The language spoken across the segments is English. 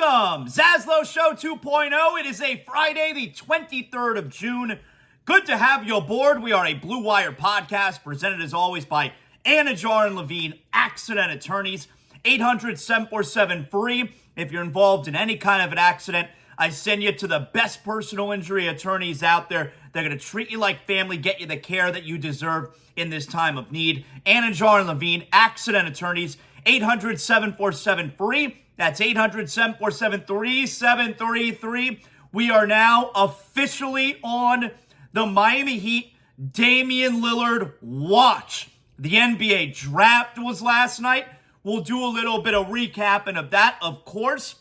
Welcome, ZASLOW Show 2.0. It is a Friday, the 23rd of June. Good to have you aboard. We are a Blue Wire podcast presented as always by Anidjar and Levine, accident attorneys. 800-747-FREE. If you're involved in any kind of an accident, I send you to the best personal injury attorneys out there. They're going to treat you like family, get you the care that you deserve in this time of need. Anidjar and Levine, accident attorneys. 800-747-FREE. That's 800-747-3733. We are now officially on the Miami Heat Damian Lillard watch. The NBA draft was last night. We'll do a little bit of recapping of that, of course.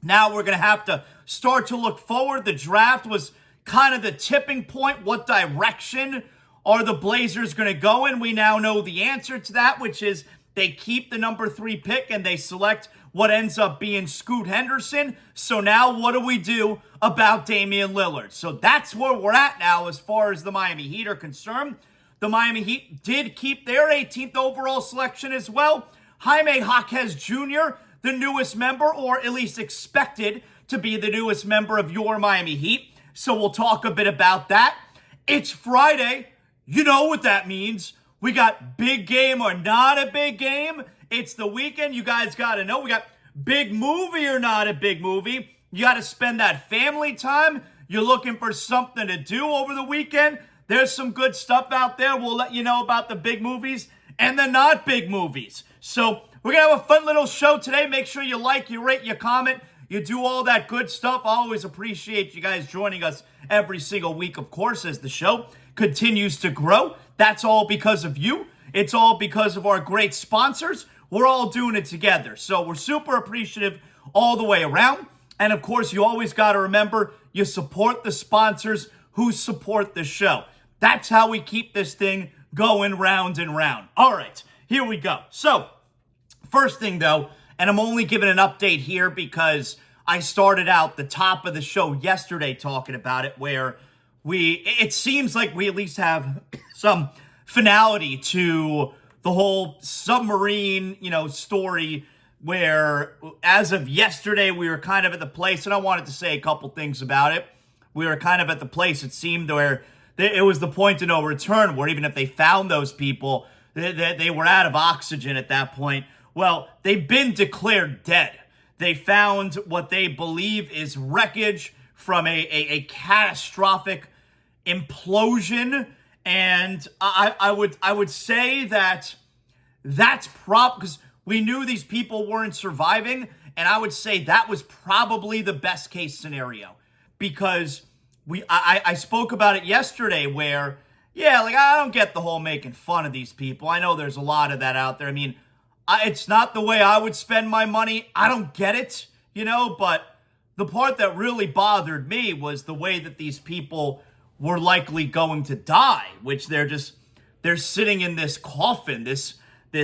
Now we're going to have to start to look forward. The draft was kind of the tipping point. What direction are the Blazers going to go in? We now know the answer to that, which is they keep the number 3 pick and they select what ends up being Scoot Henderson. So now what do we do about Damian Lillard? So that's where we're at now as far as the Miami Heat are concerned. The Miami Heat did keep their 18th overall selection as well. Jaime Jaquez Jr., the newest member, or at least expected to be the newest member of your Miami Heat. So we'll talk a bit about that. It's Friday. You know what that means. We got big game or not a big game. It's the weekend. You guys got to know. We got big movie or not a big movie. You got to spend that family time. You're looking for something to do over the weekend. There's some good stuff out there. We'll let you know about the big movies and the not big movies. So we're going to have a fun little show today. Make sure you like, you rate, you comment, you do all that good stuff. I always appreciate you guys joining us every single week, of course, as the show continues to grow. That's all because of you. It's all because of our great sponsors. We're all doing it together. So we're super appreciative all the way around. And of course, you always got to remember, you support the sponsors who support the show. That's how we keep this thing going round and round. All right, here we go. So first thing though, and I'm only giving an update here because I started out the top of the show yesterday talking about it, where it seems like we at least have some finality to the whole submarine, story, where as of yesterday, we were kind of at the place, and I wanted to say a couple things about it. We were kind of at the place, it seemed, where it was the point of no return, where even if they found those people, they were out of oxygen at that point. Well, they've been declared dead. They found what they believe is wreckage from a catastrophic implosion. And I would say that's because we knew these people weren't surviving, and I would say that was probably the best case scenario, because I spoke about it yesterday where, I don't get the whole making fun of these people. I know there's a lot of that out there. I mean, it's not the way I would spend my money. I don't get it, but the part that really bothered me was the way that these people were likely going to die, which they're sitting in this coffin, this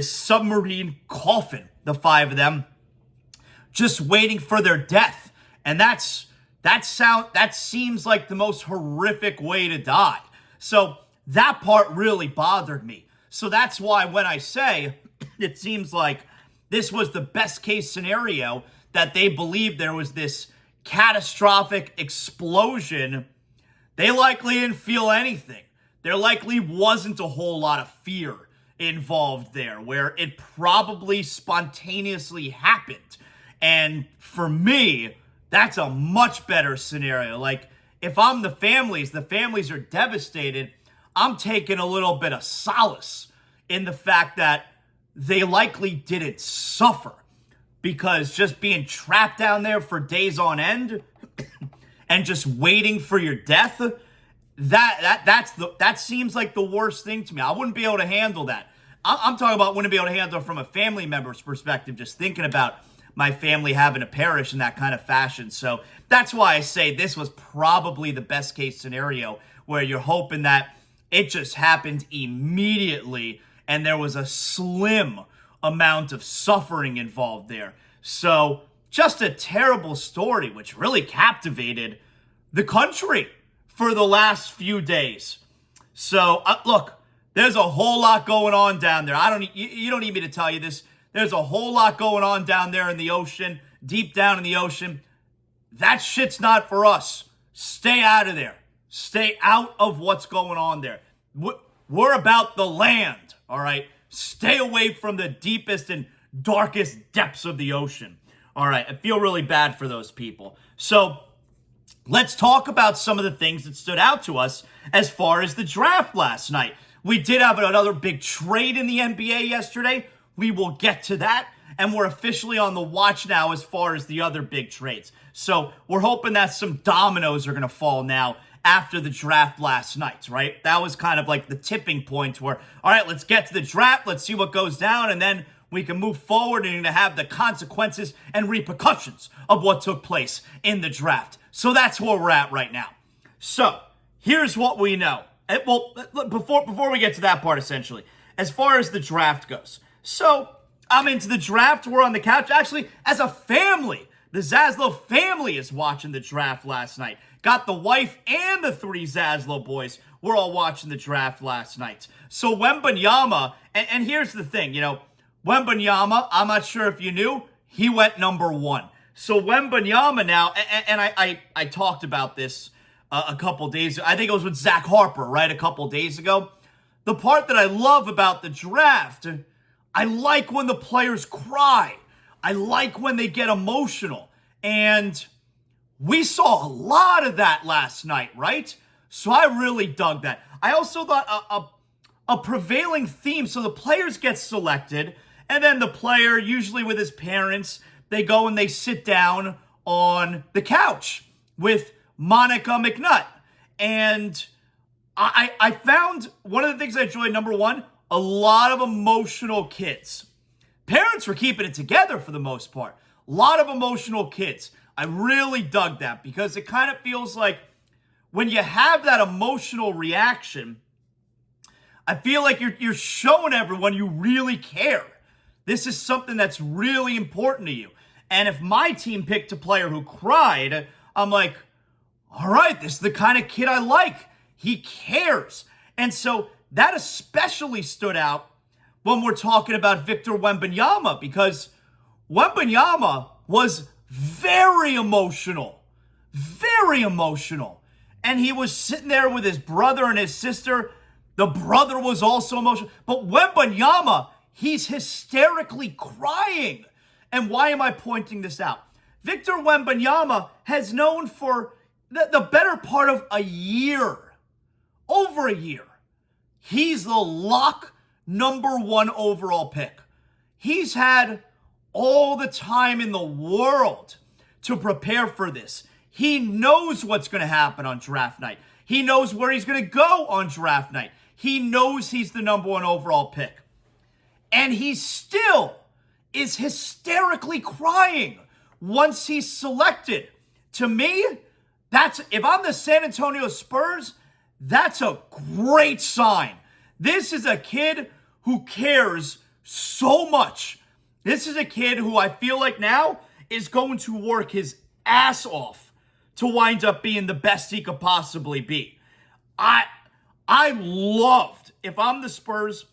submarine coffin, the 5 of them, just waiting for their death. And that seems like the most horrific way to die. So that part really bothered me. So that's why when I say it seems like this was the best case scenario, that they believed there was this catastrophic explosion, they likely didn't feel anything. There likely wasn't a whole lot of fear involved there, where it probably spontaneously happened. And for me, that's a much better scenario. Like, if I'm the families are devastated, I'm taking a little bit of solace in the fact that they likely didn't suffer, because just being trapped down there for days on end and just waiting for your death, that seems like the worst thing to me. I wouldn't be able to handle that. I'm talking about wouldn't be able to handle it from a family member's perspective, just thinking about my family having to perish in that kind of fashion. So that's why I say this was probably the best case scenario, where you're hoping that it just happened immediately and there was a slim amount of suffering involved there. So just a terrible story, which really captivated the country for the last few days. So look, there's a whole lot going on down there. You don't need me to tell you this. There's a whole lot going on down there in the ocean. deep down in the ocean. That shit's not for us. Stay out of there. Stay out of what's going on there. We're about the land, all right? Stay away from the deepest and darkest depths of the ocean. All right, I feel really bad for those people. So let's talk about some of the things that stood out to us as far as the draft last night. We did have another big trade in the NBA yesterday. We will get to that. And we're officially on the watch now as far as the other big trades. So we're hoping that some dominoes are going to fall now after the draft last night, right? That was kind of like the tipping point where, all right, let's get to the draft. Let's see what goes down. And then we can move forward and have the consequences and repercussions of what took place in the draft. So that's where we're at right now. So here's what we know. Well, before we get to that part, essentially, as far as the draft goes. So I'm into the draft. We're on the couch. Actually, as a family, the ZASLOW family is watching the draft last night. Got the wife and the 3 ZASLOW boys. We're all watching the draft last night. So Wembanyama, and here's the thing, Wembanyama, I'm not sure if you knew, he went number 1. So Wembanyama now, and I talked about this a couple days ago. I think it was with Zach Harper, right, a couple days ago. The part that I love about the draft, I like when the players cry. I like when they get emotional. And we saw a lot of that last night, right? So I really dug that. I also thought a prevailing theme, so the players get selected, and then the player, usually with his parents, they go and they sit down on the couch with Monica McNutt. And I found one of the things I enjoyed, number one, a lot of emotional kids. Parents were keeping it together for the most part. A lot of emotional kids. I really dug that because it kind of feels like when you have that emotional reaction, I feel like you're showing everyone you really care. This is something that's really important to you. And if my team picked a player who cried, I'm like, all right, this is the kind of kid I like. He cares. And so that especially stood out when we're talking about Victor Wembanyama, because Wembanyama was very emotional. Very emotional. And he was sitting there with his brother and his sister. The brother was also emotional. But Wembanyama, he's hysterically crying. And why am I pointing this out? Victor Wembanyama has known for the better part of a year, over a year, he's the lock number 1 overall pick. He's had all the time in the world to prepare for this. He knows what's going to happen on draft night. He knows where he's going to go on draft night. He knows he's the number 1 overall pick. And he still is hysterically crying once he's selected. To me, if I'm the San Antonio Spurs, that's a great sign. This is a kid who cares so much. This is a kid who I feel like now is going to work his ass off to wind up being the best he could possibly be. I loved, if I'm the Spurs,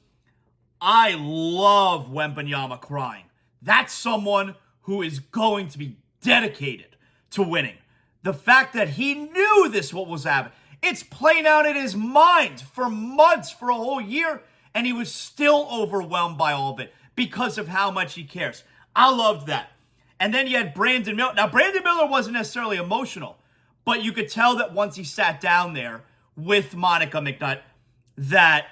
I love Wembanyama crying. That's someone who is going to be dedicated to winning. The fact that he knew this what was happening, it's playing out in his mind for months, for a whole year, and he was still overwhelmed by all of it because of how much he cares. I loved that. And then you had Brandon Miller. Now, Brandon Miller wasn't necessarily emotional, but you could tell that once he sat down there with Monica McNutt, that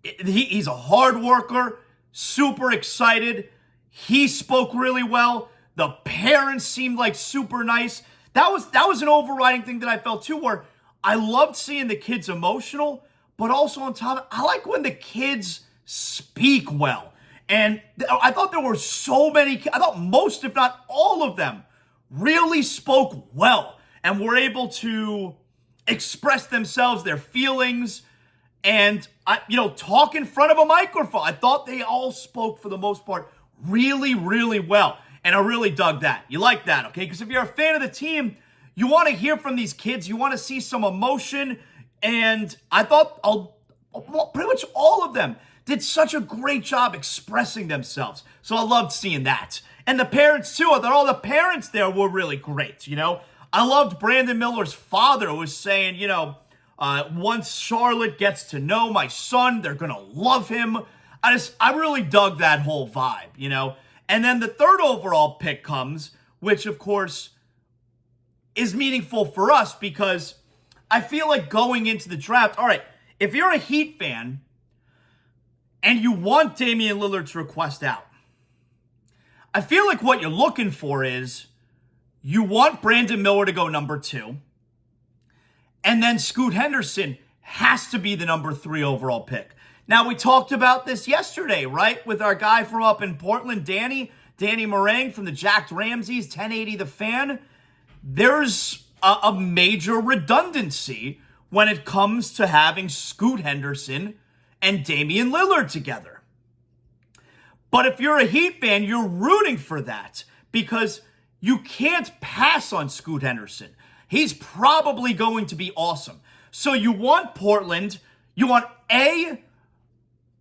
he's a hard worker, super excited. He spoke really well. The parents seemed like super nice. That was an overriding thing that I felt too, where I loved seeing the kids emotional, but also on top of it, I like when the kids speak well. And I thought there were so many, I thought most, if not all of them, really spoke well and were able to express themselves, their feelings, and talk in front of a microphone. I thought they all spoke, for the most part, really, really well. And I really dug that. You like that, okay? Because if you're a fan of the team, you want to hear from these kids. You want to see some emotion. And I thought pretty much all of them did such a great job expressing themselves. So I loved seeing that. And the parents, too. I thought all the parents there were really great, you know. I loved Brandon Miller's father who was saying, you know, once Charlotte gets to know my son, they're going to love him. I really dug that whole vibe, you know. And then the third overall pick comes, which, of course, is meaningful for us because I feel like going into the draft, all right, if you're a Heat fan and you want Damian Lillard to request out, I feel like what you're looking for is you want Brandon Miller to go number 2, and then Scoot Henderson has to be the number 3 overall pick. Now, we talked about this yesterday, right, with our guy from up in Portland, Danny Meringue from the Jack Ramsey's 1080 The Fan. There's a major redundancy when it comes to having Scoot Henderson and Damian Lillard together. But if you're a Heat fan, you're rooting for that because you can't pass on Scoot Henderson. He's probably going to be awesome. So you want Portland, you want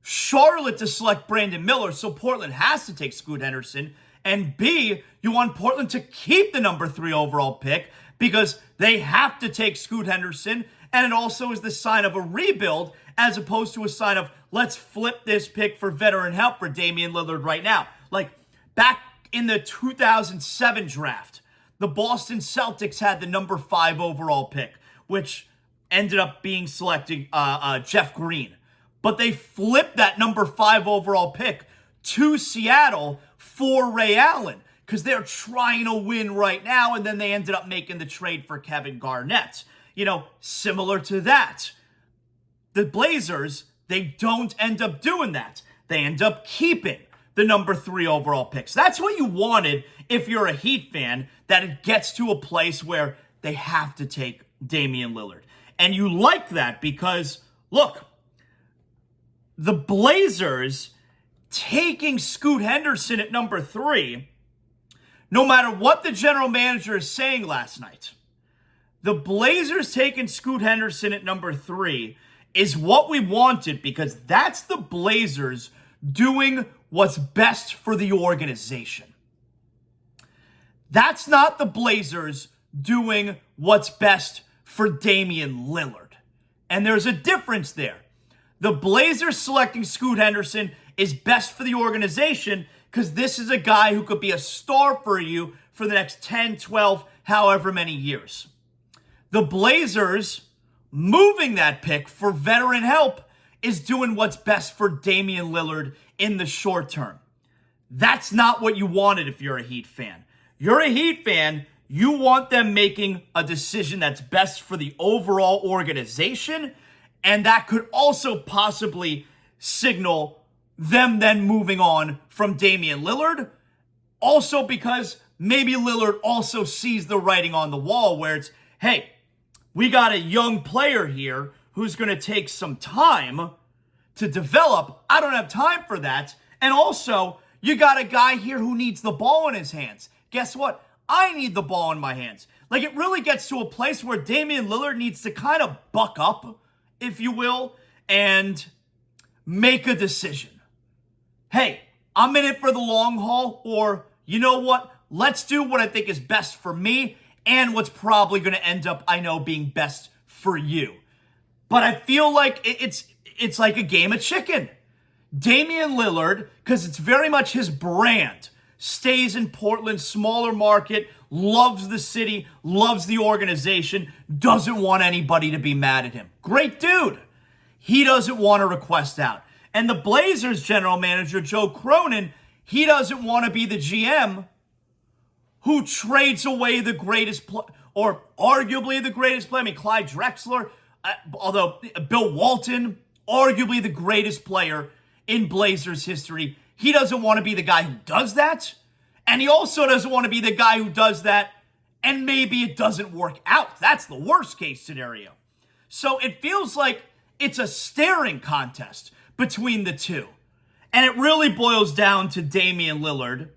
Charlotte to select Brandon Miller, so Portland has to take Scoot Henderson, and B, you want Portland to keep the number 3 overall pick because they have to take Scoot Henderson, and it also is the sign of a rebuild as opposed to a sign of let's flip this pick for veteran help for Damian Lillard right now. Like back in the 2007 draft, the Boston Celtics had the number 5 overall pick, which ended up being selecting Jeff Green. But they flipped that number 5 overall pick to Seattle for Ray Allen because they're trying to win right now, and then they ended up making the trade for Kevin Garnett. You know, similar to that. The Blazers, they don't end up doing that. They end up keeping the number 3 overall picks. That's what you wanted if you're a Heat fan, that it gets to a place where they have to take Damian Lillard. And you like that because, look, the Blazers taking Scoot Henderson at number 3, no matter what the general manager is saying last night, the Blazers taking Scoot Henderson at number 3 is what we wanted because that's the Blazers doing what's best for the organization. That's not the Blazers doing what's best for Damian Lillard. And there's a difference there. The Blazers selecting Scoot Henderson is best for the organization because this is a guy who could be a star for you for the next 10, 12, however many years. The Blazers moving that pick for veteran help is doing what's best for Damian Lillard in the short term. That's not what you wanted if you're a Heat fan. You're a Heat fan, you want them making a decision that's best for the overall organization, and that could also possibly signal them then moving on from Damian Lillard. Also because maybe Lillard also sees the writing on the wall where it's, hey, we got a young player here who's going to take some time to develop. I don't have time for that. And also, you got a guy here who needs the ball in his hands. Guess what? I need the ball in my hands. Like, it really gets to a place where Damian Lillard needs to kind of buck up, if you will, and make a decision. Hey, I'm in it for the long haul, or you know what? Let's do what I think is best for me and what's probably going to end up, I know, being best for you. But I feel like it's like a game of chicken. Damian Lillard, because it's very much his brand, stays in Portland, smaller market, loves the city, loves the organization, doesn't want anybody to be mad at him. Great dude. He doesn't want to request out. And the Blazers general manager, Joe Cronin, he doesn't want to be the GM who trades away the greatest or arguably the greatest player. I mean, Clyde Drexler, although Bill Walton, arguably the greatest player in Blazers history. He doesn't want to be the guy who does that. And he also doesn't want to be the guy who does that and maybe it doesn't work out. That's the worst case scenario. So it feels like it's a staring contest between the two. And it really boils down to Damian Lillard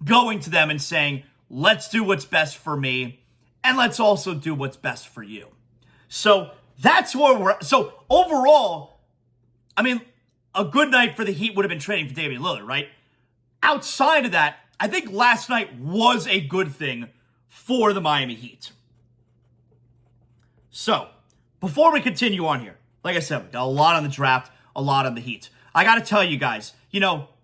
going to them and saying, let's do what's best for me, and let's also do what's best for you. So that's where we're at. So overall, I mean, a good night for the Heat would have been trading for Damian Lillard, right? Outside of that, I think last night was a good thing for the Miami Heat. So, before we continue on here, like I said, we got a lot on the draft, a lot on the Heat. I got to tell you guys,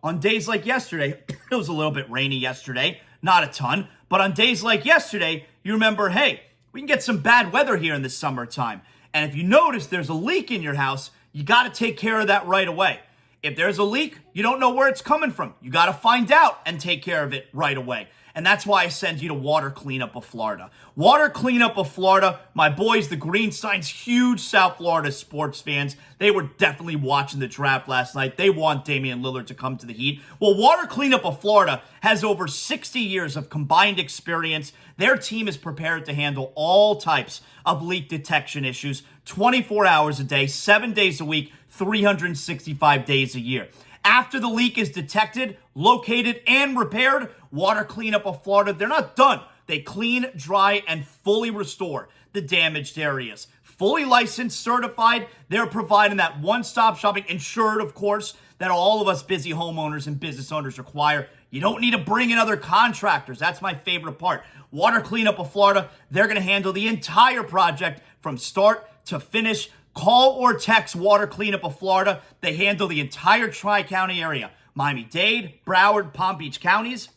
on days like yesterday, it was a little bit rainy yesterday, not a ton, but on days like yesterday, you remember, hey, we can get some bad weather here in the summertime. And if you notice there's a leak in your house, you got to take care of that right away. If there's a leak, you don't know where it's coming from. You got to find out and take care of it right away. And that's why I send you to Water Cleanup of Florida. Water Cleanup of Florida, my boys, the Greensteins, huge South Florida sports fans. They were definitely watching the draft last night. They want Damian Lillard to come to the Heat. Well, Water Cleanup of Florida has over 60 years of combined experience. Their team is prepared to handle all types of leak detection issues 24 hours a day, 7 days a week, 365 days a year. After the leak is detected, located, and repaired, Water Cleanup of Florida, they're not done. They clean, dry, and fully restore the damaged areas. Fully licensed, certified, they're providing that one-stop shopping, insured, of course, that all of us busy homeowners and business owners require. You don't need to bring in other contractors. That's my favorite part. Water Cleanup of Florida, they're going to handle the entire project from start to finish. Call or text Water Cleanup of Florida. They handle the entire Tri-County area. Miami-Dade, Broward, Palm Beach counties.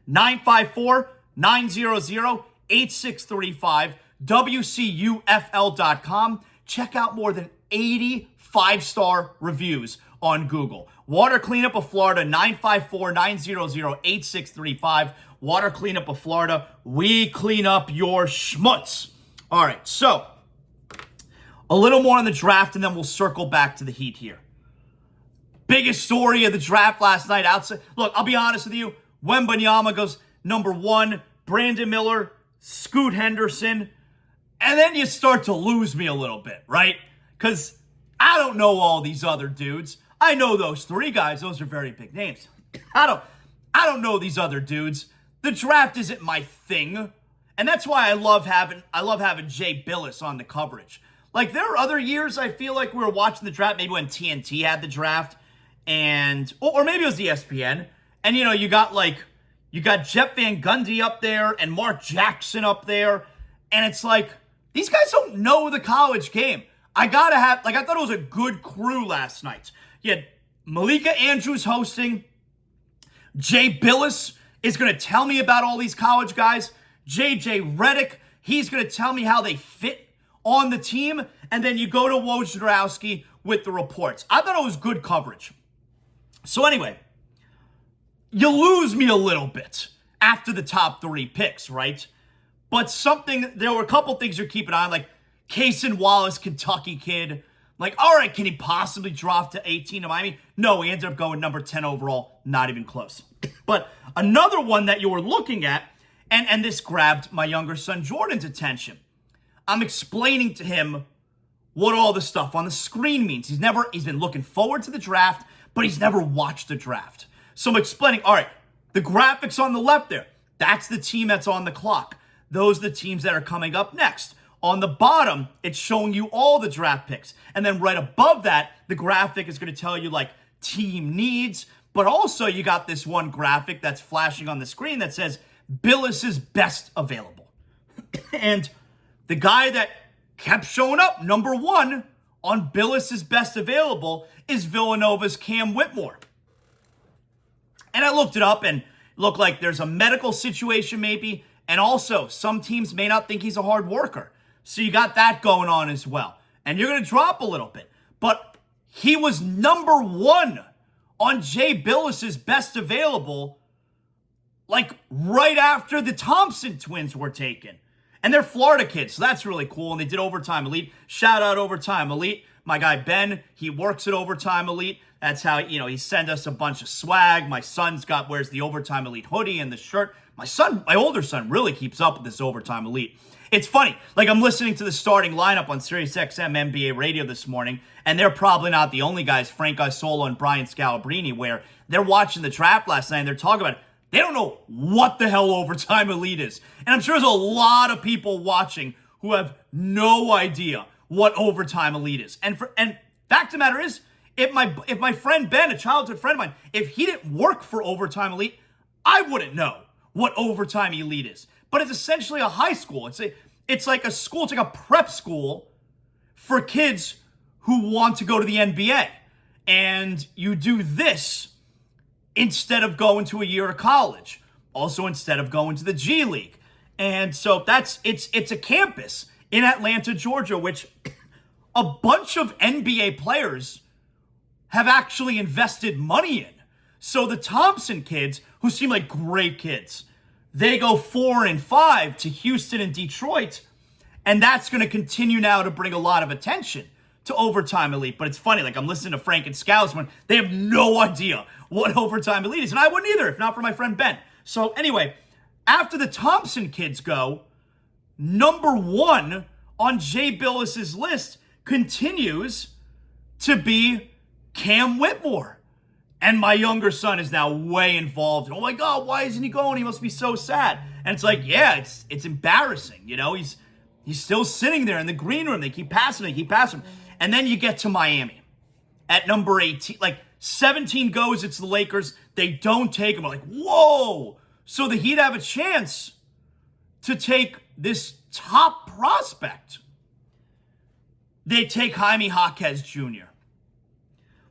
954-900-8635. WCUFL.com. Check out more than 80 5-star reviews on Google. Water Cleanup of Florida, 954-900-8635. Water Cleanup of Florida. We clean up your schmutz. All right, so a little more on the draft, and then we'll circle back to the Heat here. Biggest story of the draft last night outside. Look, I'll be honest with you. Wembanyama goes number 1. Brandon Miller, Scoot Henderson. And then you start to lose me a little bit, right? Because I don't know all these other dudes. I know those 3 guys. Those are very big names. I don't know these other dudes. The draft isn't my thing. And that's why I love having Jay Billis on the coverage. Like, there are other years I feel like we were watching the draft, maybe when TNT had the draft, or maybe it was ESPN, and, you got Jeff Van Gundy up there and Mark Jackson up there, and it's like, these guys don't know the college game. I thought it was a good crew last night. You had Malika Andrews hosting. Jay Billis is going to tell me about all these college guys. JJ Redick, he's going to tell me how they fit on the team, and then you go to Wojnarowski with the reports. I thought it was good coverage. So anyway, you lose me a little bit after the top 3 picks, right? But there were a couple things you're keeping on, like Cason Wallace, Kentucky kid. Like, all right, can he possibly drop to 18 to Miami? No, he ended up going number 10 overall, not even close. But another one that you were looking at, and this grabbed my younger son Jordan's attention. I'm explaining to him what all the stuff on the screen means. He's been looking forward to the draft, but he's never watched the draft. So I'm explaining, all right, the graphics on the left there, that's the team that's on the clock. Those are the teams that are coming up next. On the bottom, it's showing you all the draft picks. And then right above that, the graphic is going to tell you like team needs, but also you got this one graphic that's flashing on the screen that says Billis's best available. And the guy that kept showing up, number 1 on Billis's best available, is Villanova's Cam Whitmore. And I looked it up, and it looked like there's a medical situation maybe, and also some teams may not think he's a hard worker. So you got that going on as well. And you're going to drop a little bit. But he was number 1 on Jay Billis's best available, like right after the Thompson twins were taken. And they're Florida kids, so that's really cool. And they did Overtime Elite. Shout out Overtime Elite. My guy Ben, he works at Overtime Elite. That's how, he sent us a bunch of swag. My son's wears the Overtime Elite hoodie and the shirt. My older son really keeps up with this Overtime Elite. It's funny, like I'm listening to the starting lineup on SiriusXM NBA radio this morning, and they're probably not the only guys, Frank Isola and Brian Scalabrine, where they're watching the draft last night and they're talking about it. They don't know what the hell Overtime Elite is. And I'm sure there's a lot of people watching who have no idea what Overtime Elite is. And fact of the matter is, if my friend Ben, a childhood friend of mine, if he didn't work for Overtime Elite, I wouldn't know what overtime elite is, but it's essentially a high school. It's like a school. It's like a prep school for kids who want to go to the NBA. And you do this instead of going to a year of college. Also, instead of going to the G League. And so it's a campus in Atlanta, Georgia, which a bunch of NBA players have actually invested money in. So the Thompson kids, who seem like great kids, they go 4-5 to Houston and Detroit. And that's going to continue now to bring a lot of attention to Overtime Elite. But it's funny, like I'm listening to Frank and Scouts when they have no idea what Overtime Elite is. And I wouldn't either, if not for my friend Ben. So anyway, after the Thompson kids go, number 1 on Jay Billis's list continues to be Cam Whitmore. And my younger son is now way involved. And, oh my God, why isn't he going? He must be so sad. And it's like, yeah, it's embarrassing. You know, he's still sitting there in the green room. They keep passing him. And then you get to Miami at number 18. Like 17 goes, it's the Lakers. They don't take him. I'm like, whoa. So the Heat have a chance to take this top prospect. They take Jaime Jaquez Jr.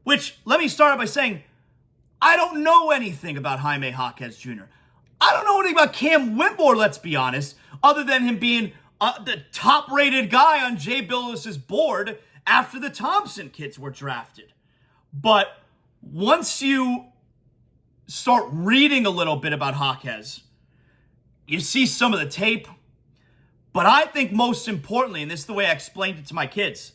Which, let me start by saying, I don't know anything about Jaime Jaquez Jr. I don't know anything about Cam Whitmore, let's be honest, other than him being the top-rated guy on Jay Billis's board after the Thompson kids were drafted. But once you start reading a little bit about Jaquez, you see some of the tape. But I think most importantly, and this is the way I explained it to my kids,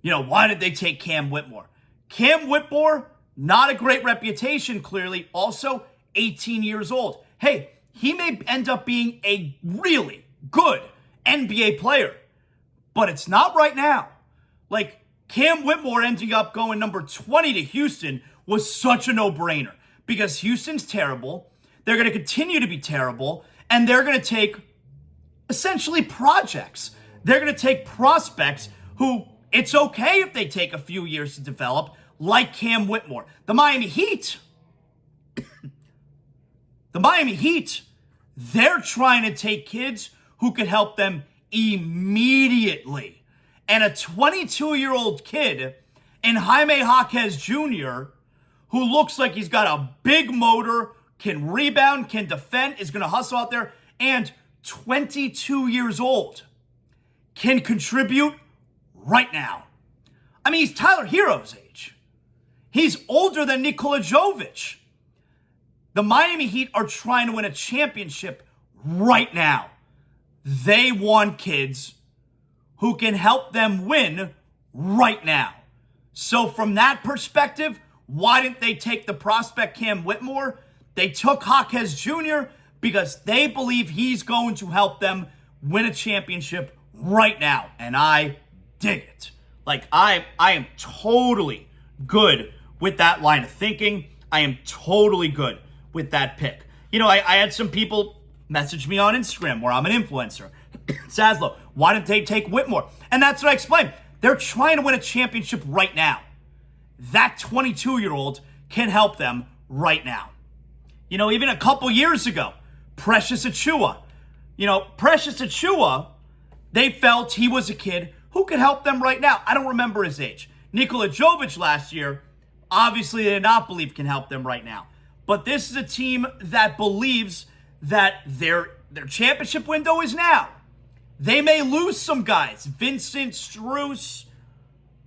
you know, why did they take Cam Whitmore? Cam Whitmore, not a great reputation, clearly. Also, 18 years old. Hey, he may end up being a really good NBA player, but it's not right now. Like, Cam Whitmore ending up going number 20 to Houston was such a no-brainer because Houston's terrible. They're going to continue to be terrible, and they're going to take essentially projects. They're going to take prospects who it's okay if they take a few years to develop, like Cam Whitmore. The Miami Heat, they're trying to take kids who could help them immediately. And a 22-year-old kid in Jaime Jaquez Jr., who looks like he's got a big motor, can rebound, can defend, is going to hustle out there, and 22 years old, can contribute right now. I mean, he's Tyler Hero's age. He's older than Nikola Jovic. The Miami Heat are trying to win a championship right now. They want kids who can help them win right now. So from that perspective, why didn't they take the prospect Cam Whitmore? They took Jaquez Jr. because they believe he's going to help them win a championship right now. And I dig it. Like, I am totally good with that line of thinking. I am totally good with that pick. You know, I had some people message me on Instagram where I'm an influencer. ZASLOW, why didn't they take Whitmore? And that's what I explained. They're trying to win a championship right now. That 22-year-old can help them right now. You know, even a couple years ago, Precious Achiuwa. You know, Precious Achiuwa, they felt he was a kid who could help them right now. I don't remember his age. Nikola Jovic last year, obviously they did not believe can help them right now. But this is a team that believes that their championship window is now. They may lose some guys. Vincent, Strus.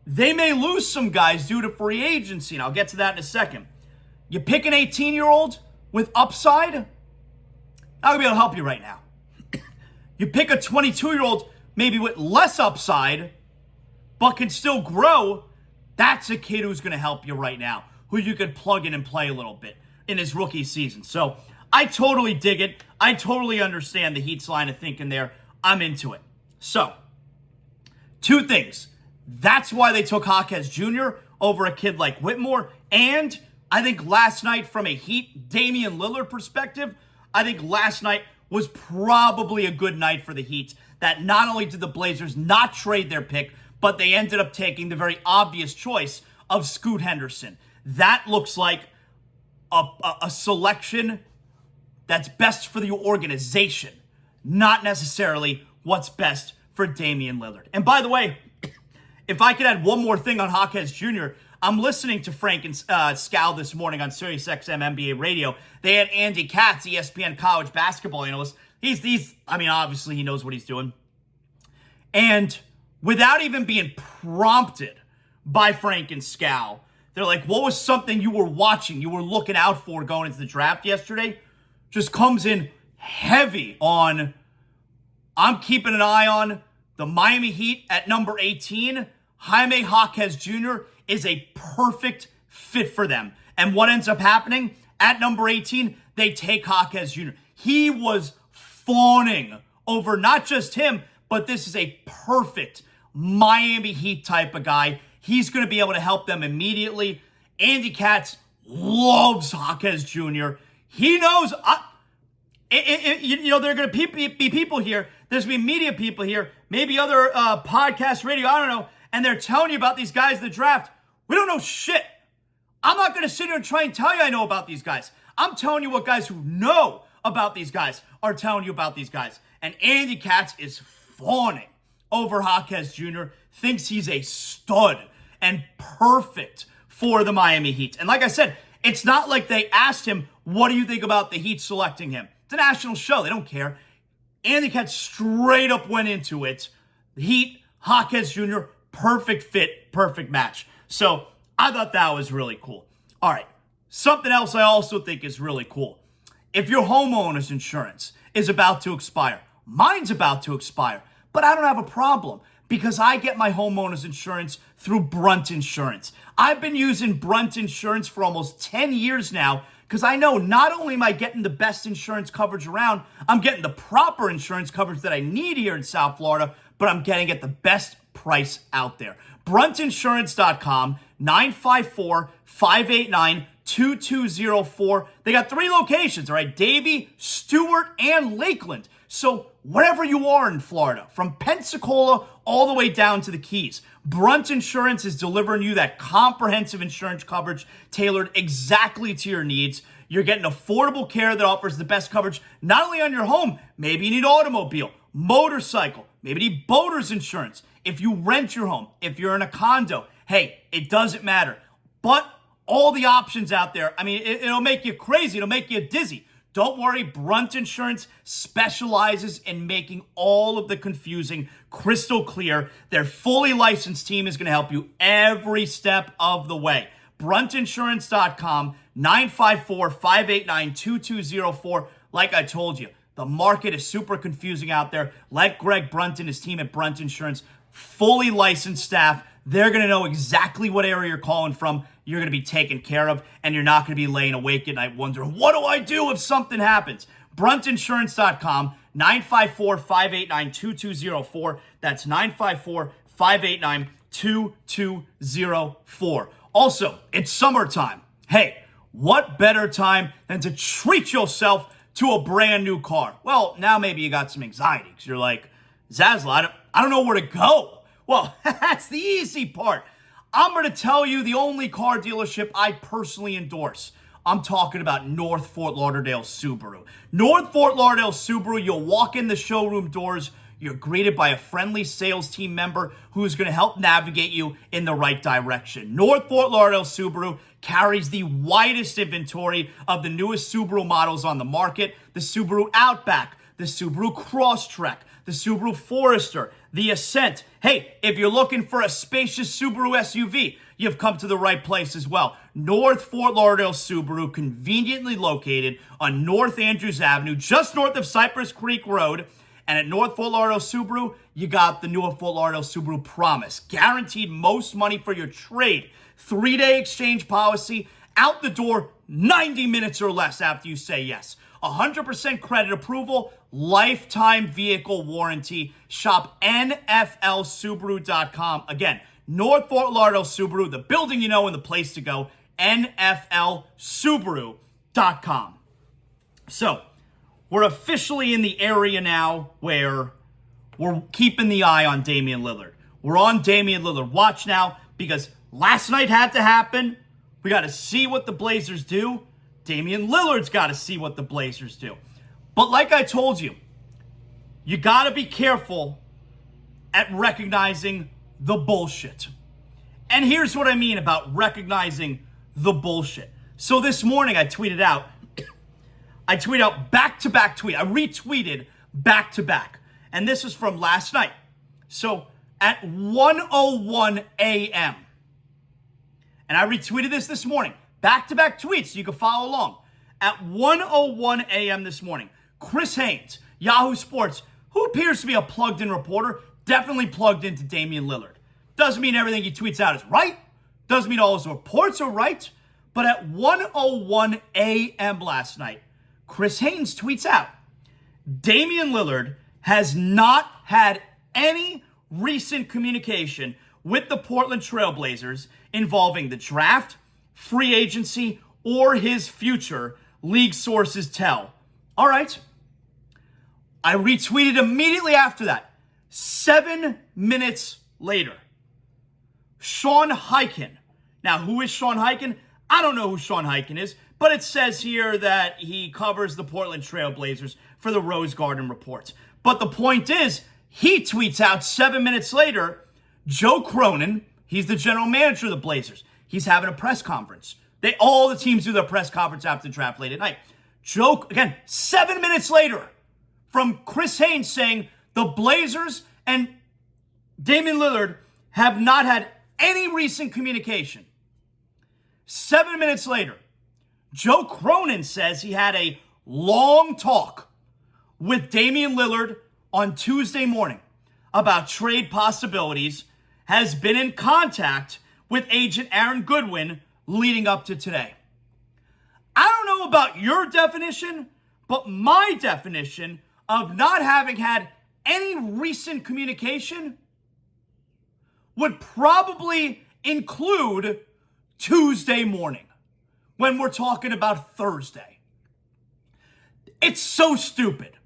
They may lose some guys due to free agency, and I'll get to that in a second. You pick an 18-year-old with upside, not going to be able to help you right now. You pick a 22-year-old maybe with less upside, but can still grow, that's a kid who's going to help you right now, who you could plug in and play a little bit in his rookie season. So I totally dig it. I totally understand the Heat's line of thinking there. I'm into it. So, two things. That's why they took Jaquez Jr. over a kid like Whitmore. And I think last night, from a Heat Damian Lillard perspective, I think last night was probably a good night for the Heat. That not only did the Blazers not trade their pick, but they ended up taking the very obvious choice of Scoot Henderson. That looks like a selection that's best for the organization, not necessarily what's best for Damian Lillard. And by the way, if I could add one more thing on Jaquez Jr., I'm listening to Frank and Scal this morning on SiriusXM NBA Radio. They had Andy Katz, ESPN college basketball analyst. Obviously he knows what he's doing. And without even being prompted by Frank and Scal, they're like, what was something you were watching, you were looking out for going into the draft yesterday? Just comes in heavy on, I'm keeping an eye on the Miami Heat at number 18. Jaime Jaquez Jr. is a perfect fit for them. And what ends up happening? At number 18, they take Jaquez Jr. He was fawning over not just him, but this is a perfect Miami Heat type of guy. He's going to be able to help them immediately. Andy Katz loves Jaquez Jr. He knows, there are going to be people here. There's going to be media people here, maybe other podcast radio, I don't know. And they're telling you about these guys in the draft. We don't know shit. I'm not going to sit here and try and tell you I know about these guys. I'm telling you what guys who know about these guys are telling you about these guys. And Andy Katz is fawning over Jaquez Jr., thinks he's a stud and perfect for the Miami Heat. And like I said, it's not like they asked him, what do you think about the Heat selecting him? It's a national show. They don't care. Andy Katz straight up went into it. The Heat, Jaquez Jr., perfect fit, perfect match. So I thought that was really cool. All right, something else I also think is really cool. If your homeowner's insurance is about to expire, mine's about to expire, but I don't have a problem because I get my homeowner's insurance through Brunt Insurance. I've been using Brunt Insurance for almost 10 years now because I know not only am I getting the best insurance coverage around, I'm getting the proper insurance coverage that I need here in South Florida, but I'm getting it the best price out there. Bruntinsurance.com, 954-589-2204. They got 3 locations, all right? Davie, Stewart, and Lakeland. So wherever you are in Florida, from Pensacola all the way down to the Keys, Brunt Insurance is delivering you that comprehensive insurance coverage tailored exactly to your needs. You're getting affordable care that offers the best coverage, not only on your home, maybe you need automobile, motorcycle, maybe you need boater's insurance. If you rent your home, if you're in a condo, hey, it doesn't matter. But all the options out there, it'll make you crazy. It'll make you dizzy. Don't worry, Brunt Insurance specializes in making all of the confusing crystal clear. Their fully licensed team is going to help you every step of the way. Bruntinsurance.com, 954-589-2204. Like I told you, the market is super confusing out there. Let Greg Brunt and his team at Brunt Insurance, fully licensed staff, they're going to know exactly what area you're calling from. You're going to be taken care of, and you're not going to be laying awake at night wondering, what do I do if something happens? Bruntinsurance.com, 954-589-2204. That's 954-589-2204. Also, it's summertime. Hey, what better time than to treat yourself to a brand new car? Well, now maybe you got some anxiety because you're like, ZASLOW, I don't know where to go. Well, that's the easy part. I'm going to tell you the only car dealership I personally endorse. I'm talking about North Fort Lauderdale Subaru. North Fort Lauderdale Subaru, you'll walk in the showroom doors, you're greeted by a friendly sales team member who's going to help navigate you in the right direction. North Fort Lauderdale Subaru carries the widest inventory of the newest Subaru models on the market. The Subaru Outback, the Subaru Crosstrek, the Subaru Forester, the Ascent. Hey, if you're looking for a spacious Subaru SUV, you've come to the right place as well. North Fort Lauderdale Subaru, conveniently located on North Andrews Avenue, just north of Cypress Creek Road. And at North Fort Lauderdale Subaru, you got the North Fort Lauderdale Subaru Promise. Guaranteed most money for your trade. 3-day exchange policy. Out the door 90 minutes or less after you say yes. 100% credit approval. Lifetime vehicle warranty. Shop NFLSubaru.com. Again, North Fort Lauderdale Subaru, the building you know and the place to go. NFLSubaru.com. So, we're officially in the area now where we're keeping the eye on Damian Lillard. We're on Damian Lillard watch now because last night had to happen. We got to see what the Blazers do. Damian Lillard's got to see what the Blazers do. But like I told you, you got to be careful at recognizing the bullshit. And here's what I mean about recognizing the bullshit. So this morning I tweeted out back-to-back tweet. I retweeted back-to-back. And this is from last night. So at 1:01 a.m. And I retweeted this morning. Back-to-back tweets so you can follow along. At 1:01 a.m. this morning, Chris Haynes, Yahoo Sports, who appears to be a plugged-in reporter, definitely plugged into Damian Lillard. Doesn't mean everything he tweets out is right. Doesn't mean all his reports are right. But at 1:01 a.m. last night, Chris Haynes tweets out, Damian Lillard has not had any recent communication with the Portland Trail Blazers involving the draft, free agency, or his future, league sources tell. All right. I retweeted immediately after that. 7 minutes later, Sean Highkin. Now, who is Sean Highkin? I don't know who Sean Highkin is, but it says here that he covers the Portland Trail Blazers for the Rose Garden Report. But the point is, he tweets out 7 minutes later, Joe Cronin, he's the general manager of the Blazers. He's having a press conference. All the teams do their press conference after the draft late at night. Joe, again, 7 minutes later, from Chris Haynes saying the Blazers and Damian Lillard have not had any recent communication. 7 minutes later, Joe Cronin says he had a long talk with Damian Lillard on Tuesday morning about trade possibilities, has been in contact with agent Aaron Goodwin leading up to today. I don't know about your definition, but my definition of not having had any recent communication would probably include Tuesday morning when we're talking about Thursday. It's so stupid.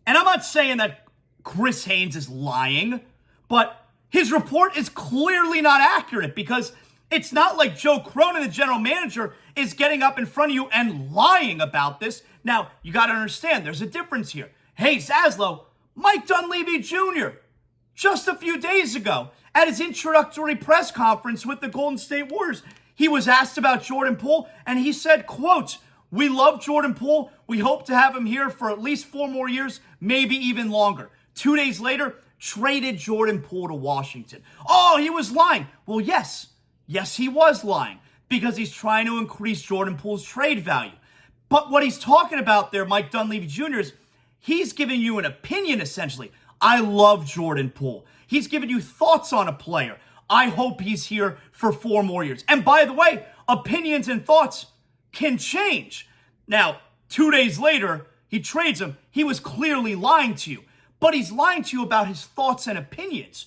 And I'm not saying that Chris Haynes is lying, but his report is clearly not accurate because it's not like Joe Cronin, the general manager, is getting up in front of you and lying about this. Now, you got to understand, there's a difference here. Hey, ZASLOW, Mike Dunleavy Jr., just a few days ago, at his introductory press conference with the Golden State Warriors, he was asked about Jordan Poole, and he said, quote, "We love Jordan Poole. We hope to have him here for at least 4 more years, maybe even longer." 2 days later, traded Jordan Poole to Washington. Oh, he was lying. Well, yes. Yes, he was lying because he's trying to increase Jordan Poole's trade value. But what he's talking about there, Mike Dunleavy Jr., is he's giving you an opinion, essentially. I love Jordan Poole. He's giving you thoughts on a player. I hope he's here for 4 more years. And by the way, opinions and thoughts can change. Now, 2 days later, he trades him. He was clearly lying to you. But he's lying to you about his thoughts and opinions.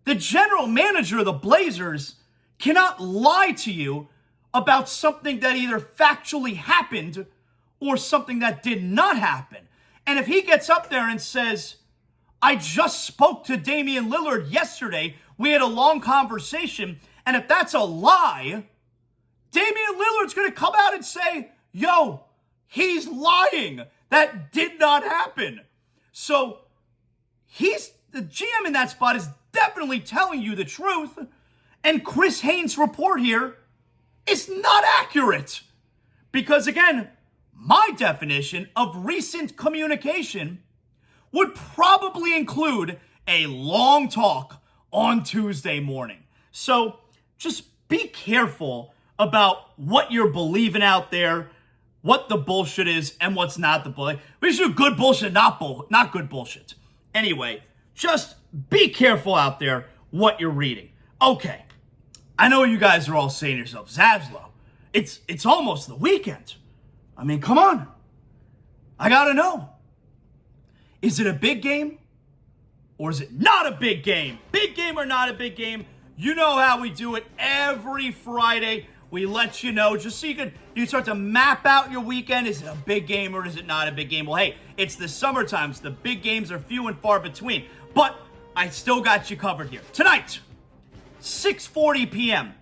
The general manager of the Blazers cannot lie to you about something that either factually happened or something that did not happen. And if he gets up there and says, I just spoke to Damian Lillard yesterday, we had a long conversation, and if that's a lie, Damian Lillard's going to come out and say, yo, he's lying. That did not happen. So the GM in that spot is definitely telling you the truth, and Chris Haynes' report here is not accurate. Because again, my definition of recent communication would probably include a long talk on Tuesday morning. So just be careful about what you're believing out there, what the bullshit is, and what's not the bullshit. We should do good bullshit, not good bullshit. Anyway, just be careful out there what you're reading. Okay, I know you guys are all saying to yourself, ZASLOW, it's almost the weekend. I mean, come on. I gotta know. Is it a big game or is it not a big game? Big game or not a big game? You know how we do it every Friday. We let you know just so you can start to map out your weekend. Is it a big game or is it not a big game? Well, hey, it's the summertime, so the big games are few and far between. But I still got you covered here. Tonight, 6:40 p.m.,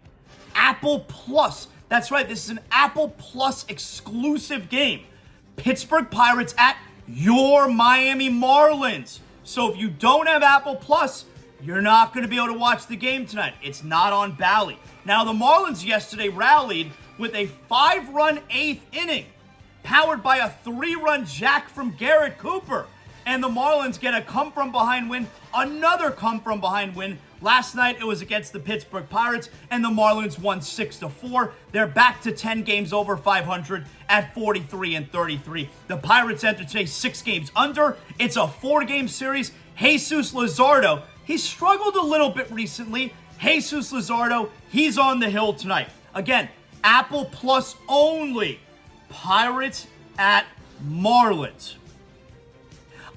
Apple Plus. That's right, this is an Apple Plus exclusive game. Pittsburgh Pirates at your Miami Marlins. So if you don't have Apple Plus, you're not going to be able to watch the game tonight. It's not on Bally. Now, the Marlins yesterday rallied with a 5-run 8th inning, powered by a 3-run jack from Garrett Cooper. And the Marlins get a come-from-behind win, another come-from-behind win. Last night, it was against the Pittsburgh Pirates, and the Marlins won 6-4. They're back to 10 games over 500 at 43-33. The Pirates enter today 6 games under. It's a 4-game series. Jesus Luzardo, he struggled a little bit recently. Jesus Luzardo, he's on the hill tonight. Again, Apple Plus only. Pirates at Marlins.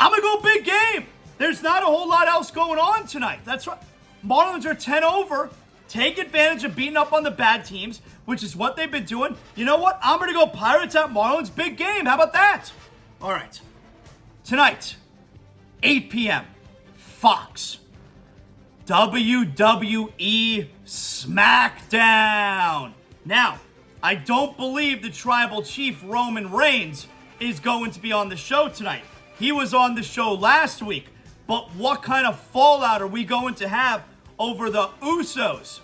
I'm going to go big game. There's not a whole lot else going on tonight. That's right. Marlins are 10 over. Take advantage of beating up on the bad teams, which is what they've been doing. You know what? I'm going to go Pirates at Marlins. Big game. How about that? All right. Tonight, 8 p.m., Fox. WWE SmackDown. Now, I don't believe the tribal chief Roman Reigns is going to be on the show tonight. He was on the show last week. But what kind of fallout are we going to have over the Usos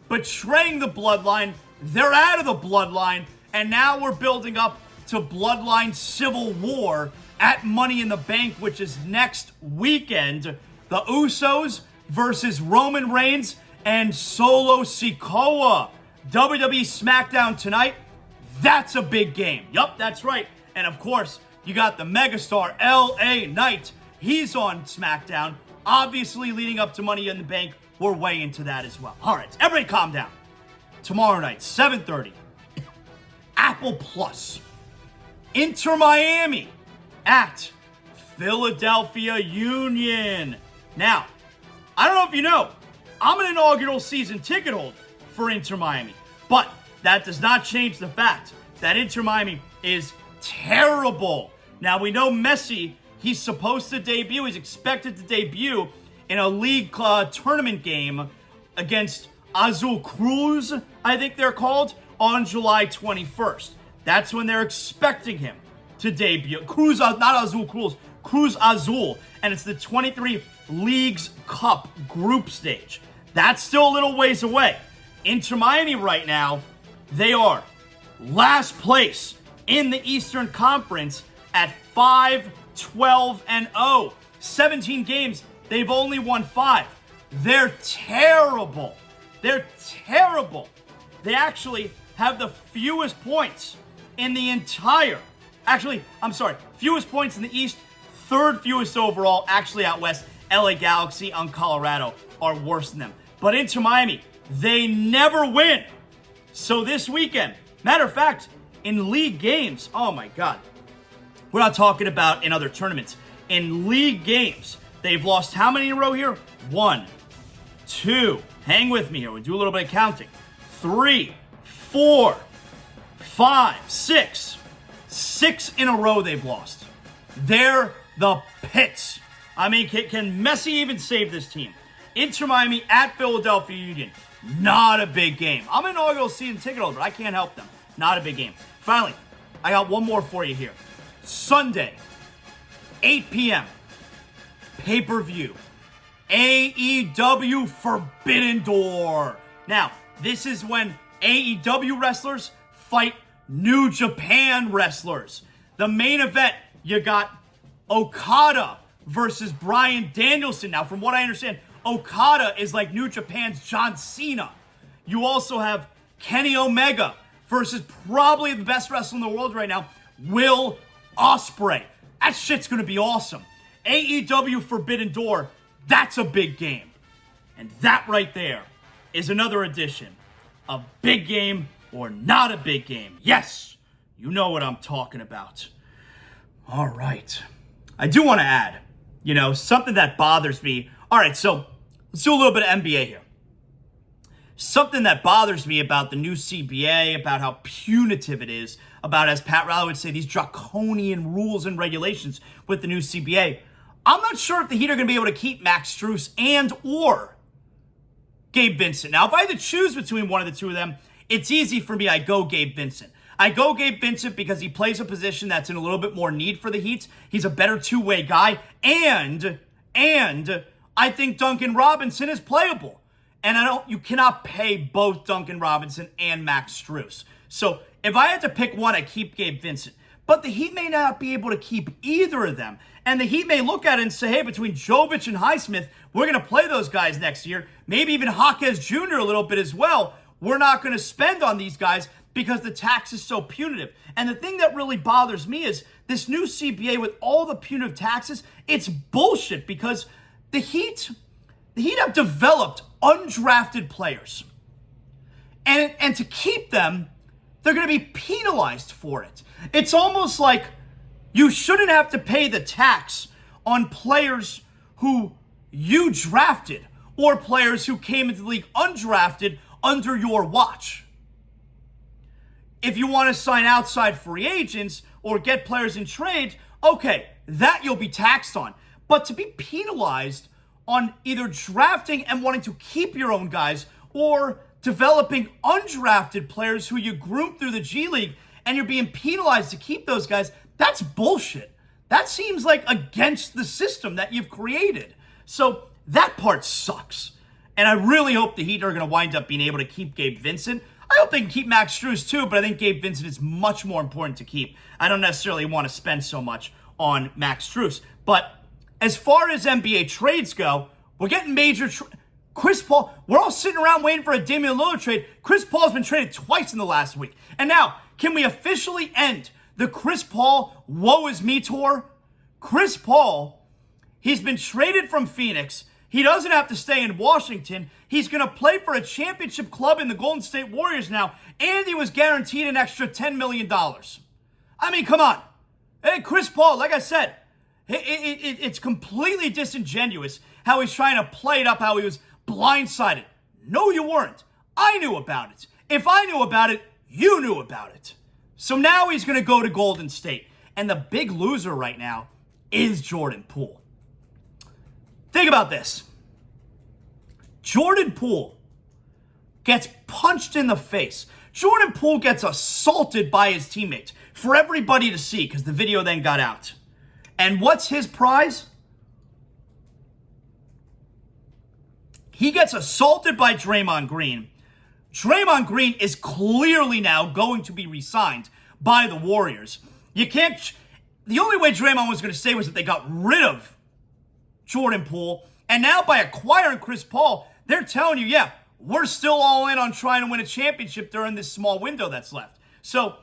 betraying the bloodline? They're out of the bloodline, and now we're building up to bloodline civil war at Money in the Bank, which is next weekend. The Usos versus Roman Reigns and Solo Sikoa. WWE SmackDown tonight. That's a big game. Yup, that's right. And of course, you got the megastar LA Knight. He's on SmackDown. Obviously, leading up to Money in the Bank, we're way into that as well. All right, everybody calm down. Tomorrow night, 7:30, Apple Plus. Inter Miami at Philadelphia Union. Now, I don't know if you know, I'm an inaugural season ticket holder for Inter Miami. But that does not change the fact that Inter Miami is terrible. Now, we know Messi, he's supposed to debut, he's expected to debut in a league tournament game against Azul Cruz, I think they're called, on July 21st. That's when they're expecting him to debut. Cruz, not Azul Cruz, Cruz Azul. And it's the 23 Leagues Cup group stage. That's still a little ways away. Inter Miami right now, they are last place in the Eastern Conference at 5-12-0. 17 games, they've only won 5. They're terrible. They're terrible. They actually have the fewest points in the entire, fewest points in the East, third fewest overall, actually out West. LA Galaxy on Colorado are worse than them. But Inter Miami, they never win. So this weekend, matter of fact, in league games, oh my God, we're not talking about in other tournaments. In league games, they've lost how many in a row here? 1, 2, hang with me here, we'll do a little bit of counting. 3, 4, 5, 6. 6 in a row they've lost. They're the pits. I mean, can Messi even save this team? Inter Miami at Philadelphia Union. Not a big game. I'm an inaugural season ticket holder, but I can't help them. Not a big game. Finally, I got one more for you here. Sunday, 8 p.m. Pay-per-view. AEW Forbidden Door. Now, this is when AEW wrestlers fight New Japan wrestlers. The main event, you got Okada versus Bryan Danielson. Now, from what I understand, Okada is like New Japan's John Cena. You also have Kenny Omega versus probably the best wrestler in the world right now, Will Ospreay. That shit's going to be awesome. AEW Forbidden Door, that's a big game. And that right there is another edition of Big Game or Not a Big Game. Yes, you know what I'm talking about. All right. I do want to add, something that bothers me. All right, so let's do a little bit of NBA here. Something that bothers me about the new CBA, about how punitive it is, about, as Pat Riley would say, these draconian rules and regulations with the new CBA. I'm not sure if the Heat are going to be able to keep Max Strus and or Gabe Vincent. Now, if I had to choose between one of the two of them, it's easy for me. I go Gabe Vincent. I go Gabe Vincent because he plays a position that's in a little bit more need for the Heat. He's a better two-way guy. And I think Duncan Robinson is playable. And you cannot pay both Duncan Robinson and Max Strus. So if I had to pick one, I'd keep Gabe Vincent. But the Heat may not be able to keep either of them. And the Heat may look at it and say, hey, between Jovic and Highsmith, we're going to play those guys next year. Maybe even Jaquez Jr. a little bit as well. We're not going to spend on these guys because the tax is so punitive. And the thing that really bothers me is this new CBA with all the punitive taxes, it's bullshit because the Heat have developed undrafted players. And to keep them, they're going to be penalized for it. It's almost like you shouldn't have to pay the tax on players who you drafted or players who came into the league undrafted under your watch. If you want to sign outside free agents or get players in trade, okay, that you'll be taxed on. But to be penalized on either drafting and wanting to keep your own guys or developing undrafted players who you groomed through the G League and you're being penalized to keep those guys, that's bullshit. That seems like against the system that you've created. So that part sucks. And I really hope the Heat are going to wind up being able to keep Gabe Vincent. I hope they can keep Max Strus too, but I think Gabe Vincent is much more important to keep. I don't necessarily want to spend so much on Max Strus. But as far as NBA trades go, we're getting major Chris Paul, we're all sitting around waiting for a Damian Lillard trade. Chris Paul's been traded twice in the last week. And now, can we officially end the Chris Paul woe is me tour? Chris Paul, he's been traded from Phoenix. He doesn't have to stay in Washington. He's going to play for a championship club in the Golden State Warriors now, and he was guaranteed an extra $10 million. I mean, come on. Hey, Chris Paul, like I said, it's completely disingenuous how he's trying to play it up, how he was blindsided. No, you weren't. I knew about it. If I knew about it, you knew about it. So now he's going to go to Golden State. And the big loser right now is Jordan Poole. Think about this. Jordan Poole gets punched in the face. Jordan Poole gets assaulted by his teammates for everybody to see because the video then got out. And what's his prize? He gets assaulted by Draymond Green. Draymond Green is clearly now going to be re-signed by the Warriors. You can't... The only way Draymond was going to stay was if they got rid of Jordan Poole. And now by acquiring Chris Paul, they're telling you, yeah, we're still all in on trying to win a championship during this small window that's left. So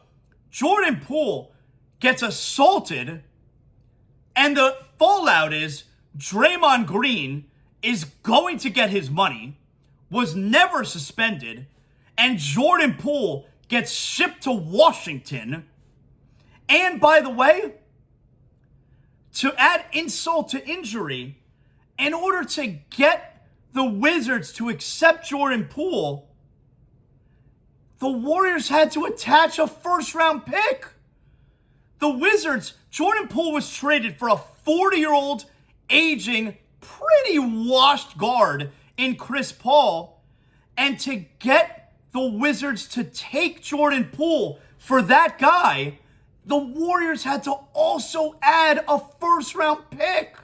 Jordan Poole gets assaulted, and the fallout is Draymond Green is going to get his money, was never suspended, and Jordan Poole gets shipped to Washington. And by the way, to add insult to injury, in order to get the Wizards to accept Jordan Poole, the Warriors had to attach a first-round pick. The Wizards, Jordan Poole was traded for a 40-year-old, aging, pretty washed guard in Chris Paul. And to get the Wizards to take Jordan Poole for that guy, the Warriors had to also add a first-round pick.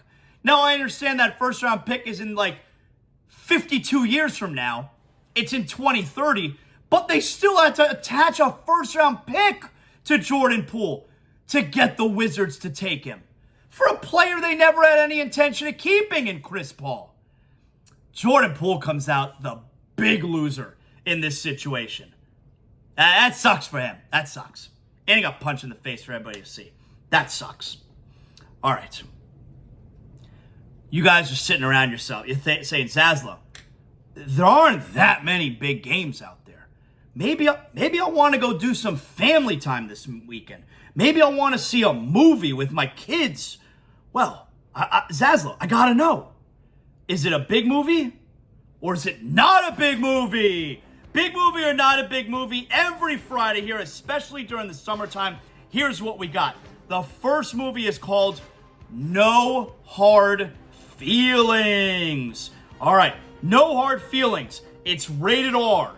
Now, I understand that first-round pick is in like 52 years from now. It's in 2030. But they still had to attach a first-round pick to Jordan Poole to get the Wizards to take him for a player they never had any intention of keeping in Chris Paul. Jordan Poole comes out the big loser in this situation. That sucks for him. That sucks. And he got punched in the face for everybody to see. That sucks. All right. You guys are sitting around yourself. You're saying, ZASLOW, there aren't that many big games out there. Maybe I want to go do some family time this weekend. Maybe I want to see a movie with my kids. Well, ZASLOW, I got to know. Is it a big movie or is it not a big movie? Big movie or not a big movie? Every Friday here, especially during the summertime, here's what we got. The first movie is called No Hard Feelings. All right, No Hard Feelings. It's rated R.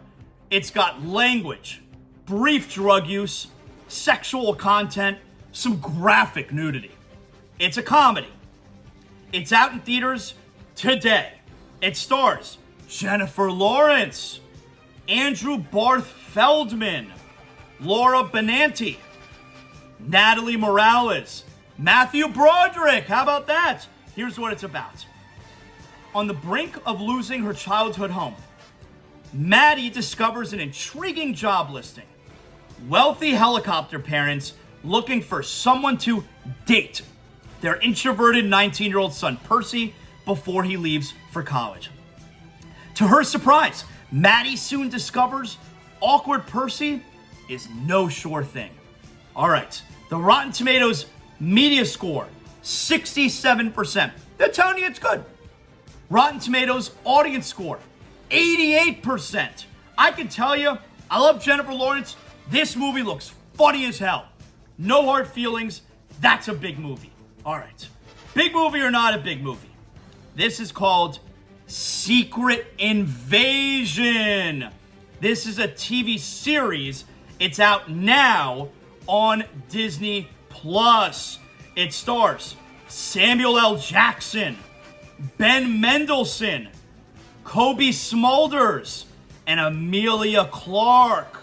It's got language, brief drug use, sexual content, some graphic nudity. It's a comedy. It's out in theaters today. It stars Jennifer Lawrence, Andrew Barth Feldman, Laura Benanti, Natalie Morales, Matthew Broderick. How about that? Here's what it's about. On the brink of losing her childhood home, Maddie discovers an intriguing job listing. Wealthy helicopter parents looking for someone to date their introverted 19-year-old son Percy before he leaves for college. To her surprise, Maddie soon discovers awkward Percy is no sure thing. All right, the Rotten Tomatoes media score, 67%. They're telling you it's good. Rotten Tomatoes audience score, 88%. I can tell you, I love Jennifer Lawrence. This movie looks funny as hell. No hard feelings. That's a big movie. All right. Big movie or not a big movie? This is called Secret Invasion. This is a TV series. It's out now on Disney Plus. It stars Samuel L. Jackson, Ben Mendelsohn, Kobe Smulders, and Emilia Clarke.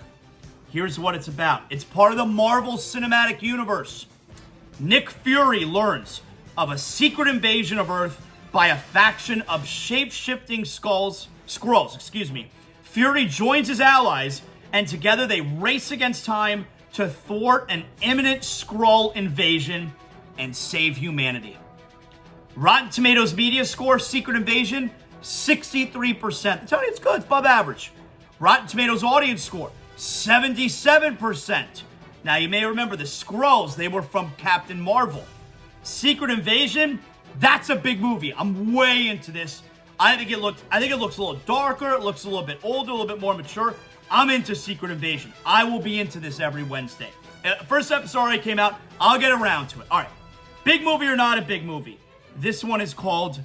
Here's what it's about. It's part of the Marvel Cinematic Universe. Nick Fury learns of a secret invasion of Earth by a faction of shape-shifting Skrulls. Fury joins his allies, and together they race against time to thwart an imminent Skrull invasion and save humanity. Rotten Tomatoes media score, Secret Invasion, 63%. I tell you, it's good. It's above average. Rotten Tomatoes audience score, 77%. Now, you may remember the Skrulls. They were from Captain Marvel. Secret Invasion, that's a big movie. I'm way into this. I think it looks a little darker. It looks a little bit older, a little bit more mature. I'm into Secret Invasion. I will be into this every Wednesday. First episode already came out. I'll get around to it. All right. Big movie or not a big movie? This one is called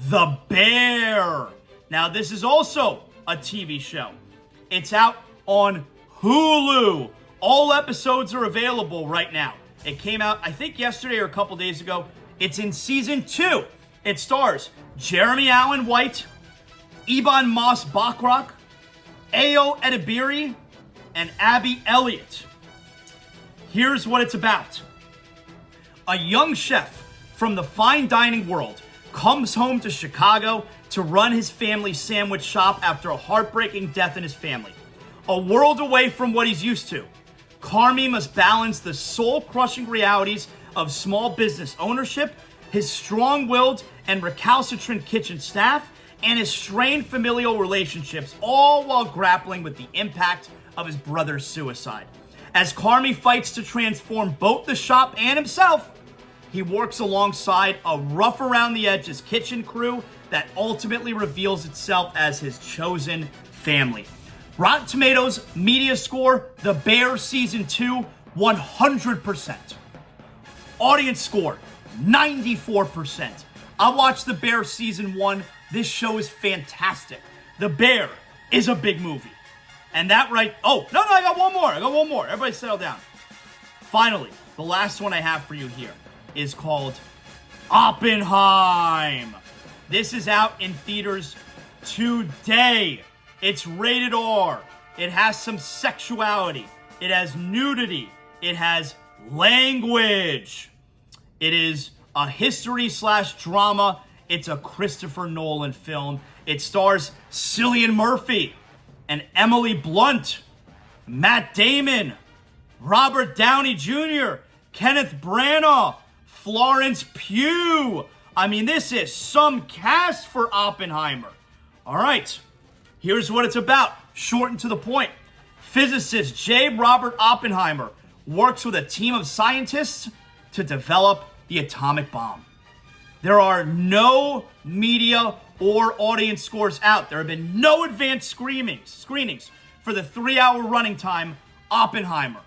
The Bear. Now, this is also a TV show. It's out on Hulu. All episodes are available right now. It came out, I think, yesterday or a couple days ago. It's in season 2. It stars Jeremy Allen White, Ebon Moss-Bachrach, Ayo Edebiri, and Abby Elliott. Here's what it's about. A young chef from the fine dining world comes home to Chicago to run his family's sandwich shop after a heartbreaking death in his family. A world away from what he's used to, Carmy must balance the soul-crushing realities of small business ownership, his strong-willed and recalcitrant kitchen staff, and his strained familial relationships, all while grappling with the impact of his brother's suicide. As Carmy fights to transform both the shop and himself, he works alongside a rough-around-the-edges kitchen crew that ultimately reveals itself as his chosen family. Rotten Tomatoes media score, The Bear Season 2, 100%. Audience score, 94%. I watched The Bear Season 1. This show is fantastic. The Bear is a big movie. And that oh, no, I got one more. Everybody settle down. Finally, the last one I have for you here is called Oppenheim. This is out in theaters today. It's rated R. It has some sexuality. It has nudity. It has language. It is a history/drama. It's a Christopher Nolan film. It stars Cillian Murphy and Emily Blunt, Matt Damon, Robert Downey Jr., Kenneth Branagh, Florence Pugh. I mean, this is some cast for Oppenheimer. All right, here's what it's about. Short and to the point. Physicist J. Robert Oppenheimer works with a team of scientists to develop the atomic bomb. There are no media or audience scores out. There have been no advanced screenings for the 3-hour running time Oppenheimer.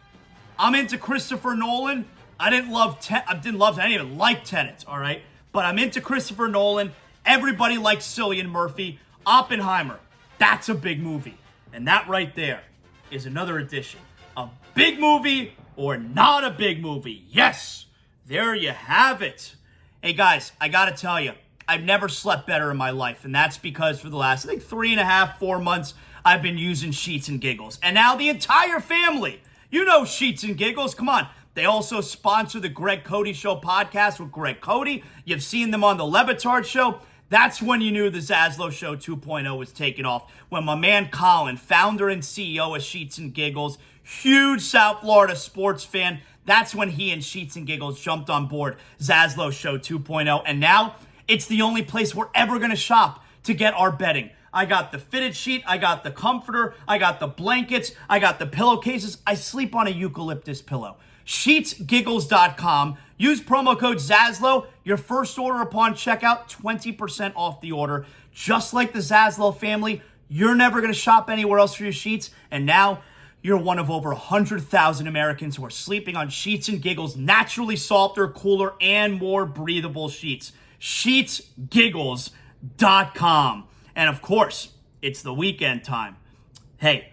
I'm into Christopher Nolan. I didn't even like Tenet, all right? But I'm into Christopher Nolan. Everybody likes Cillian Murphy. Oppenheimer, that's a big movie. And that right there is another edition. A big movie or not a big movie. Yes, there you have it. Hey guys, I gotta tell you, I've never slept better in my life. And that's because for the last, 3.5, 4 months, I've been using Sheets and Giggles. And now the entire family, you know Sheets and Giggles, come on. They also sponsor the Greg Cody Show podcast with Greg Cody. You've seen them on the Levitard Show. That's when you knew the ZASLOW Show 2.0 was taking off. When my man Colin, founder and CEO of Sheets and Giggles, huge South Florida sports fan, that's when he and Sheets and Giggles jumped on board ZASLOW Show 2.0. And now it's the only place we're ever going to shop to get our bedding. I got the fitted sheet, I got the comforter, I got the blankets, I got the pillowcases. I sleep on a eucalyptus pillow. SheetsGiggles.com. Use promo code ZASLOW. Your first order upon checkout, 20% off the order. Just like the ZASLOW family, you're never going to shop anywhere else for your sheets. And now you're one of over 100,000 Americans who are sleeping on Sheets and Giggles, naturally softer, cooler, and more breathable sheets. SheetsGiggles.com. And of course, it's the weekend time. Hey,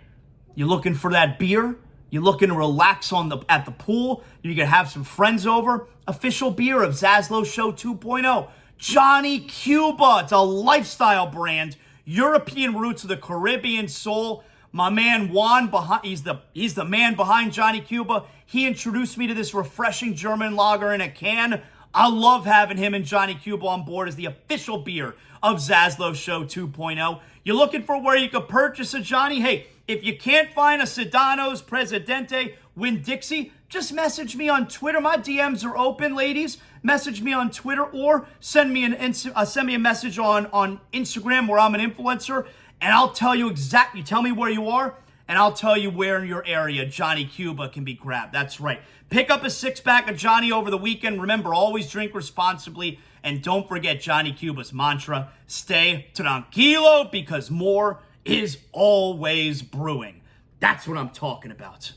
you looking for that beer? You looking to relax at the pool? You can have some friends over? Official beer of ZASLOW Show 2.0. Johnny Cuba. It's a lifestyle brand. European roots of the Caribbean soul. My man Juan, he's the man behind Johnny Cuba. He introduced me to this refreshing German lager in a can. I love having him and Johnny Cuba on board as the official beer of ZASLOW Show 2.0. You're looking for where you could purchase a Johnny? Hey, if you can't find a Sedano's, Presidente, Winn-Dixie, just message me on Twitter. My DMs are open, ladies. Message me on Twitter or send me a message on Instagram where I'm an influencer, and I'll tell you exactly. Tell me where you are, and I'll tell you where in your area Johnny Cuba can be grabbed. That's right. Pick up a 6-pack of Johnny over the weekend. Remember, always drink responsibly. And don't forget Johnny Cuba's mantra, stay tranquilo, because more is always brewing. That's what I'm talking about.